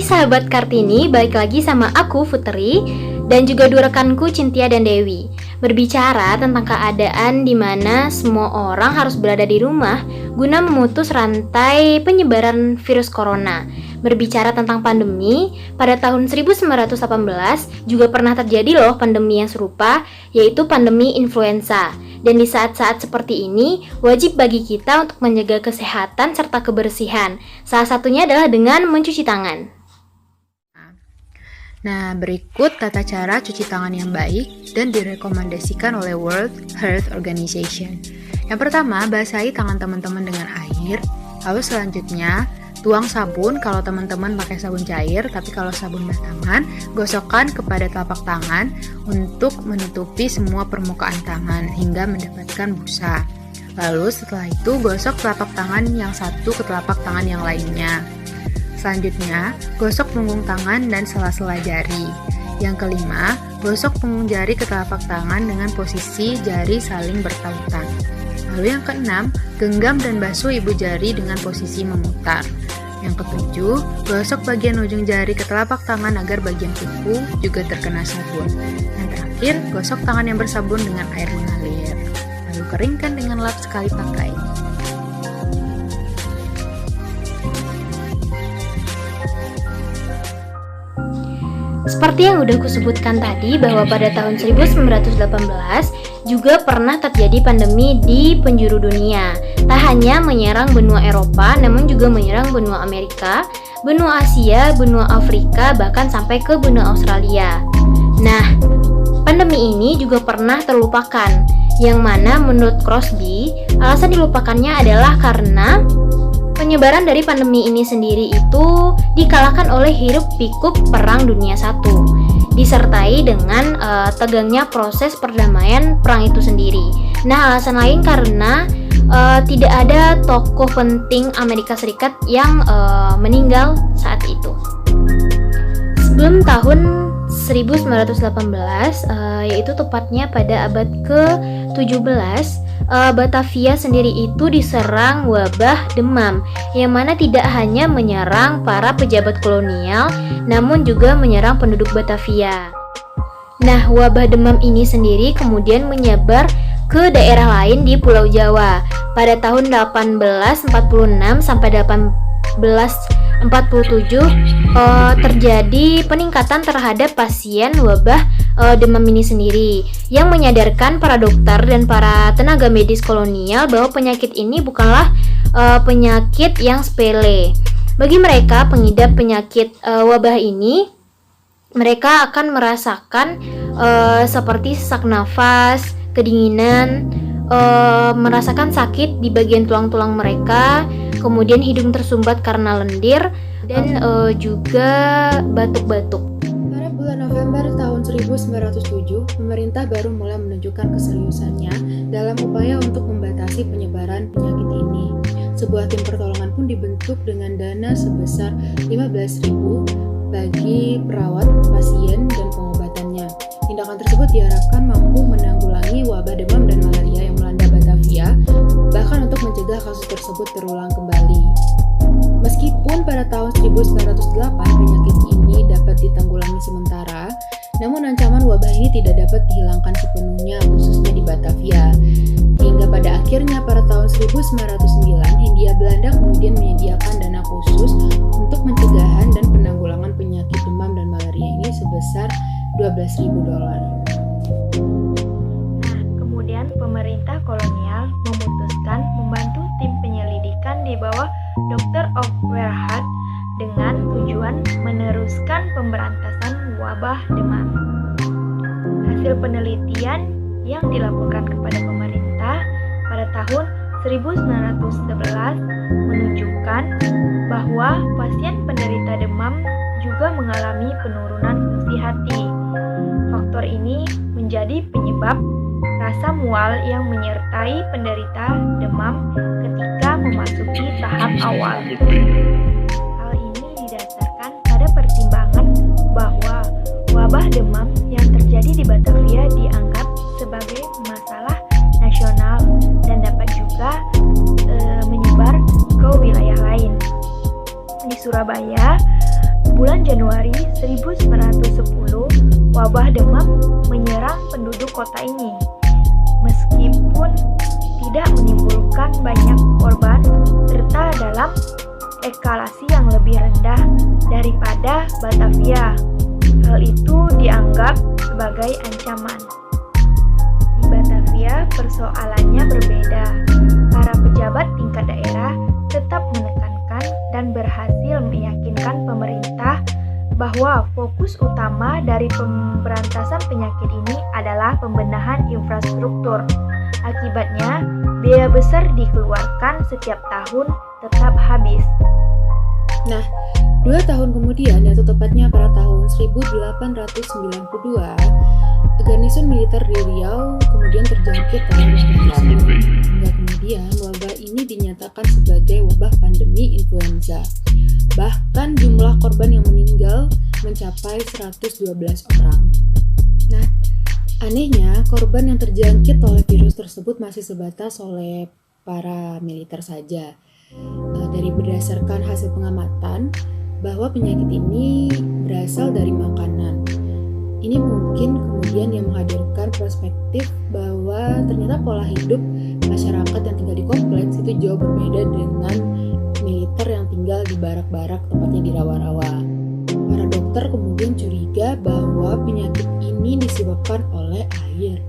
sahabat Kartini, balik lagi sama aku Putri dan juga dua rekanku Cynthia dan Dewi. Berbicara tentang keadaan di mana semua orang harus berada di rumah guna memutus rantai penyebaran virus corona. Berbicara tentang pandemi, pada tahun 1918 juga pernah terjadi loh pandemi yang serupa, yaitu pandemi influenza. Dan di saat-saat seperti ini, wajib bagi kita untuk menjaga kesehatan serta kebersihan. Salah satunya adalah dengan mencuci tangan. Nah, berikut tata cara cuci tangan yang baik dan direkomendasikan oleh World Health Organization. Yang pertama, basahi tangan teman-teman dengan air. Lalu selanjutnya, tuang sabun kalau teman-teman pakai sabun cair, tapi kalau sabun batangan, gosokkan kepada telapak tangan untuk menutupi semua permukaan tangan hingga mendapatkan busa. Lalu setelah itu, gosok telapak tangan yang satu ke telapak tangan yang lainnya. Selanjutnya, gosok punggung tangan dan sela-sela jari. Yang kelima, gosok punggung jari ke telapak tangan dengan posisi jari saling bertautan. Lalu yang keenam, genggam dan basuh ibu jari dengan posisi memutar. Yang ketujuh, gosok bagian ujung jari ke telapak tangan agar bagian kuku juga terkena sabun. Yang terakhir, gosok tangan yang bersabun dengan air mengalir. Lalu keringkan dengan lap sekali pakai. Seperti yang udah kusebutkan tadi bahwa pada tahun 1918 juga pernah terjadi pandemi di penjuru dunia. Tak hanya menyerang benua Eropa, namun juga menyerang benua Amerika, benua Asia, benua Afrika, bahkan sampai ke benua Australia. Nah, pandemi ini juga pernah terlupakan, yang mana menurut Crosby, alasan dilupakannya adalah karena penyebaran dari pandemi ini sendiri itu dikalahkan oleh hiruk-pikuk Perang Dunia I, disertai dengan tegangnya proses perdamaian perang itu sendiri. Nah, alasan lain karena tidak ada tokoh penting Amerika Serikat yang meninggal saat itu. Sebelum tahun 1918, yaitu tepatnya pada abad ke-17, Batavia sendiri itu diserang wabah demam, yang mana tidak hanya menyerang para pejabat kolonial, namun juga menyerang penduduk Batavia. Nah, wabah demam ini sendiri kemudian menyebar ke daerah lain di Pulau Jawa. Pada tahun 1846 sampai 1847 terjadi peningkatan terhadap pasien wabah demam ini sendiri, yang menyadarkan para dokter dan para tenaga medis kolonial bahwa penyakit ini bukanlah penyakit yang sepele. Bagi mereka pengidap penyakit wabah ini, mereka akan merasakan seperti sesak nafas, kedinginan, merasakan sakit di bagian tulang-tulang mereka, kemudian hidung tersumbat karena lendir, dan juga batuk-batuk. Pada bulan November tahun 1907, pemerintah baru mulai menunjukkan keseriusannya dalam upaya untuk membatasi penyebaran penyakit ini. Sebuah tim pertolongan pun dibentuk dengan dana sebesar 15.000 bagi perawat, pasien, dan pengobatannya. Tindakan tersebut diharapkan mampu menanggulangi wabah demam dan malaria yang melanda Batavia, bahkan untuk mencegah kasus tersebut terulang kembali. Meskipun pada tahun 1908 penyakit ini dapat ditanggulangi sementara, namun ancaman wabah ini tidak dapat dihilangkan sepenuhnya, khususnya di Batavia. Hingga pada akhirnya pada tahun 1909, Hindia Belanda kemudian menyediakan dana khusus untuk pencegahan dan penanggulangan penyakit demam dan malaria ini sebesar $12.000. Nah, kemudian pemerintah kolonial memutuskan membantu tim penyelidikan di bawah Dr. Overhead dengan tujuan meneruskan pemberantasan wabah demam. Hasil penelitian yang dilaporkan kepada pemerintah pada tahun 1911 menunjukkan bahwa pasien penderita demam juga mengalami penurunan fungsi hati. Faktor ini menjadi penyebab rasa mual yang menyertai penderita demam ketika memasuki tahap awal. Hal ini didasarkan pada pertimbangan bahwa wabah demam yang terjadi di Batavia dianggap sebagai masalah nasional dan dapat juga menyebar ke wilayah lain. Di Surabaya, bulan Januari 1910, wabah demam menyerang penduduk kota ini. Meskipun tidak menimbulkan banyak korban serta dalam eskalasi yang lebih rendah daripada Batavia, hal itu dianggap sebagai ancaman. Di Batavia, persoalannya berbeda. Para pejabat tingkat daerah tetap menekankan dan berhasil meyakinkan pemerintah bahwa fokus utama dari pemberantasan penyakit ini adalah pembenahan infrastruktur. Akibatnya, biaya besar dikeluarkan setiap tahun tetap habis. Nah, 2 tahun kemudian, yaitu tepatnya pada tahun 1892, garnison militer di Riau kemudian terjangkit oleh wabah tersebut. Hingga kemudian wabah ini dinyatakan sebagai wabah pandemi influenza. Bahkan jumlah korban yang meninggal mencapai 112 orang. Nah, anehnya korban yang terjangkit oleh virus tersebut masih sebatas oleh para militer saja. Dari berdasarkan hasil pengamatan bahwa penyakit ini berasal dari makanan. Ini mungkin kemudian yang menghadirkan perspektif bahwa ternyata pola hidup masyarakat yang tinggal di kompleks itu jauh berbeda dengan militer yang tinggal di barak-barak, tepatnya di rawa-rawa. Para dokter kemudian curiga bahwa penyakit ini disebabkan oleh air.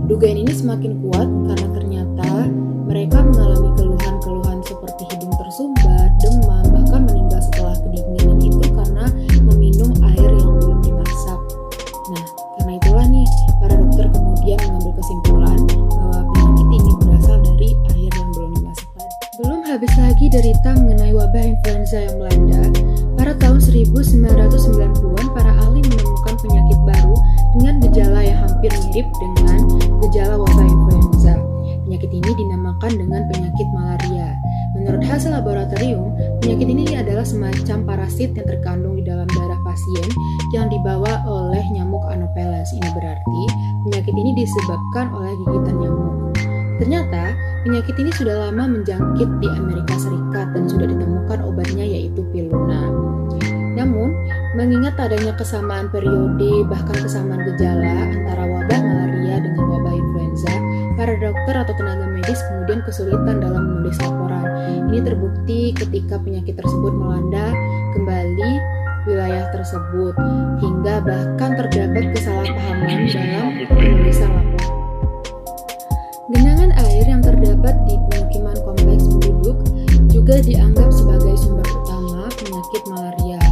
Dugaan ini semakin kuat karena ternyata mereka mengalami keluhan-keluhan seperti hidung tersumbat, demam, bahkan meninggal setelah kedinginan itu karena meminum air yang belum dimasak. Nah, karena itulah nih, para dokter kemudian mengambil kesimpulan bahwa penyakit ini berasal dari air yang belum dimasak tadi. Belum habis lagi derita mengenai wabah influenza yang melanda, pada tahun 1990-an para ahli menemukan penyakit baru dengan gejala yang hampir mirip dengan gejala wabah influenza. Penyakit ini dinamakan dengan penyakit malaria. Menurut hasil laboratorium, penyakit ini adalah semacam parasit yang terkandung di dalam darah pasien yang dibawa oleh nyamuk Anopheles. Ini berarti penyakit ini disebabkan oleh gigitan nyamuk. Ternyata, penyakit ini sudah lama menjangkit di Amerika Serikat dan sudah ditemukan obatnya, yaitu Piluna. Namun, mengingat adanya kesamaan periode bahkan kesamaan gejala antara wabah malaria dengan wabah influenza, para dokter atau tenaga medis kemudian kesulitan dalam menulis laporan. Ini terbukti ketika penyakit tersebut melanda kembali wilayah tersebut, hingga bahkan terdapat kesalahpahaman dalam penulisan laporan. Genangan air yang terdapat di pemukiman kompleks penduduk juga dianggap sebagai sumber utama penyakit malaria.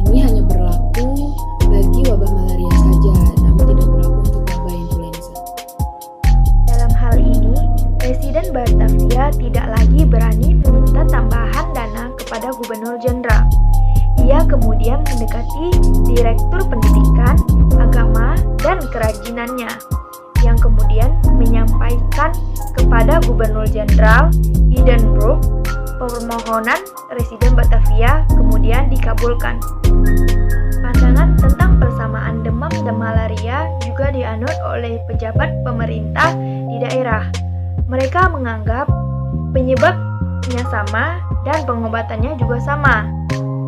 Ini hanya berlaku bagi wabah malaria saja, namun tidak berlaku untuk wabah influenza. Dalam hal ini, Presiden Batavia tidak lagi berani meminta tambahan dana kepada Gubernur Jenderal. Ia kemudian mendekati Direktur Pendidikan, Agama, dan Kerajinannya, yang kemudian menyampaikan kepada Gubernur Jenderal Hindenburg permohonan Residen Batavia kemudian dikabulkan. Pandangan tentang persamaan demam dan malaria juga dianut oleh pejabat pemerintah di daerah. Mereka menganggap penyebabnya sama dan pengobatannya juga sama.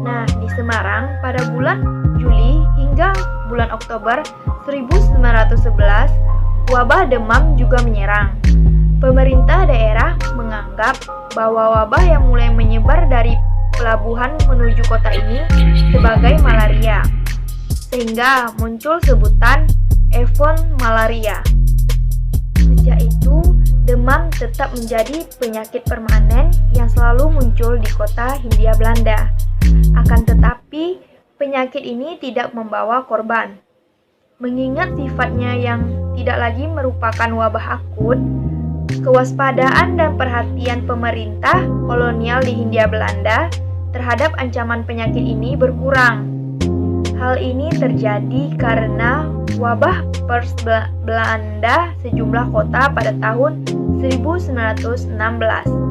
Nah, di Semarang pada bulan Juli hingga bulan Oktober 1911, wabah demam juga menyerang. Pemerintah daerah menganggap bahwa wabah yang mulai menyebar dari pelabuhan menuju kota ini sebagai malaria, sehingga muncul sebutan Evon Malaria. Sejak itu, demam tetap menjadi penyakit permanen yang selalu muncul di kota Hindia Belanda. Akan tetapi, penyakit ini tidak membawa korban. Mengingat sifatnya yang tidak lagi merupakan wabah akut, kewaspadaan dan perhatian pemerintah kolonial di Hindia Belanda terhadap ancaman penyakit ini berkurang. Hal ini terjadi karena wabah MERS Belanda sejumlah kota pada tahun 1916.